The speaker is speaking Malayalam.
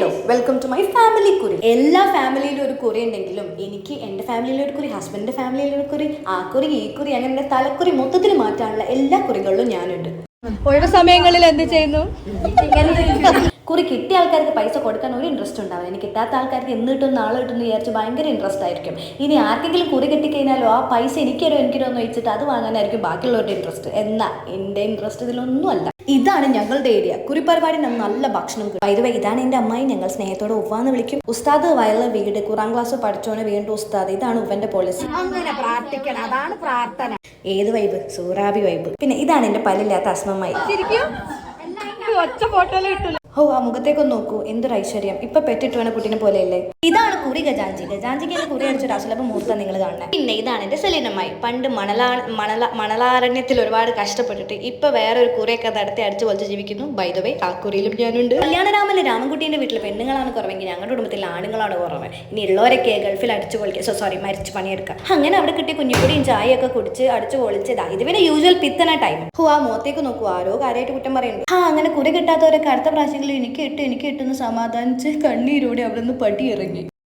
Hello, welcome to my family കുറി. എല്ലാ ഫാമിലിയിലും ഒരു കുറി ഉണ്ടെങ്കിലും എനിക്ക് എൻ്റെ ഫാമിലിയിലെ ഒരു കുറി, ഹസ്ബൻഡിൻ്റെ ഫാമിലിയിലെ ഒരു കുറി, ആ കുറി ഈ കുറി, അങ്ങനെ തലക്കുറി മൊത്തത്തിൽ മാറ്റാനുള്ള എല്ലാ കുറികളിലും ഞാനുണ്ട്. ഒഴിവ് സമയങ്ങളിൽ എന്ത് ചെയ്യുന്നു? കുറി കിട്ടിയ ആൾക്കാർക്ക് പൈസ കൊടുക്കാൻ ഒരു ഇൻട്രസ്റ്റ് ഉണ്ടാവും. എനിക്ക് കിട്ടാത്ത ആൾക്കാർക്ക് എന്ന് കിട്ടും നാളെ കിട്ടുമെന്ന് വിചാരിച്ച് ഭയങ്കര ഇൻട്രസ്റ്റ് ആയിരിക്കും. ഇനി ആർക്കെങ്കിലും കുറി കിട്ടിക്കഴിഞ്ഞാലോ ആ പൈസ എനിക്കൊരു ഒന്ന് വെച്ചിട്ട് അത് വാങ്ങാനായിരിക്കും ബാക്കിയുള്ളവരുടെ ഇൻട്രസ്റ്റ്. എന്നാൽ എൻ്റെ ഇൻട്രസ്റ്റ് ഇതിലൊന്നുമല്ല. ഇതാണ് ഞങ്ങളുടെ ഏരിയ. കുറിപ്പരിപാടി നല്ല ഭക്ഷണം. വൈദ്യുവ ഇതാണ് എൻ്റെ അമ്മായി. ഞങ്ങൾ സ്നേഹത്തോടെ ഉവ്വാന്ന് വിളിക്കും. ഉസ്താദ് വയലുള്ള വീട്, ഖുറാൻ ക്ലാസ് പഠിച്ചോനെ വീണ്ടും ഉസ്താദ്. ഇതാണ് ഉവന്റെ പോളിസി. അങ്ങനെ പ്രാർത്ഥിക്കണം, അതാണ് പ്രാർത്ഥന. ഏത് വൈബ്? സൂറാബി വൈബ്. പിന്നെ ഇതാണ് എൻ്റെ പല്ലില്ലാത്ത അസ്മമായി. ഒറ്റ ഫോട്ടോയിൽ കിട്ടില്ല. ഓ, ആ മുഖത്തേക്കൊന്ന് നോക്കൂ, എന്തൊരു ഐശ്വര്യം. ഇപ്പൊ പെറ്റിട്ട് വേണ കുട്ടീനെ പോലെയല്ലേ. ഇതാണ് കുറി ഗജാഞ്ചി. ഗജാഞ്ചിക്ക് കുറി അടിച്ചൊരു അസുലഭ മുഹൂർത്തം നിങ്ങൾ കാണുന്നത്. പിന്നെ ഇതാണ് എന്റെ സെലീനമ്മായി. പണ്ട് മണലാരണ്യത്തിൽ ഒരുപാട് കഷ്ടപ്പെട്ടിട്ട് ഇപ്പൊ വേറെ ഒരു കുറിയൊക്കെ നടത്തി അടിച്ചു പൊളിച്ച് ജീവിക്കുന്നു. ബൈ ദ വേ, ആ കുറിയിലും ഞാനുണ്ട്. കല്യാണരാമന് രാമൻകുട്ടീന്റെ വീട്ടിൽ പെണ്ണുങ്ങളാണ് കുറവെങ്കിൽ ഞങ്ങളുടെ കുടുംബത്തിൽ ആണുങ്ങളാണ് കുറവ്. ഇനി ഉള്ളവരൊക്കെ ഗൾഫിൽ അടിച്ചു പൊളിക്കുക, മരിച്ച് പണിയെടുക്കുക. അങ്ങനെ അവിടെ കിട്ടിയ കുഞ്ഞുപൊടിയും ചായയൊക്കെ കുടിച്ച് അടിച്ചു പൊളിച്ചതാ. ഇത് പിന്നെ യൂഷ്വൽ പിത്തന ടൈം. ഓ, ആ മുഖത്തേക്ക് നോക്കൂ, ആരോ കാര്യമായിട്ട് കുറ്റം പറയുന്നുണ്ട്. അങ്ങനെ കുറി കിട്ടാത്തവരൊക്കെ അടുത്ത പ്രാവശ്യങ്ങളിൽ എനിക്ക് ഇട്ടെന്ന് സമാധാനിച്ച് കണ്ണീരോടെ അവിടെ നിന്ന് പടി ഇറങ്ങി.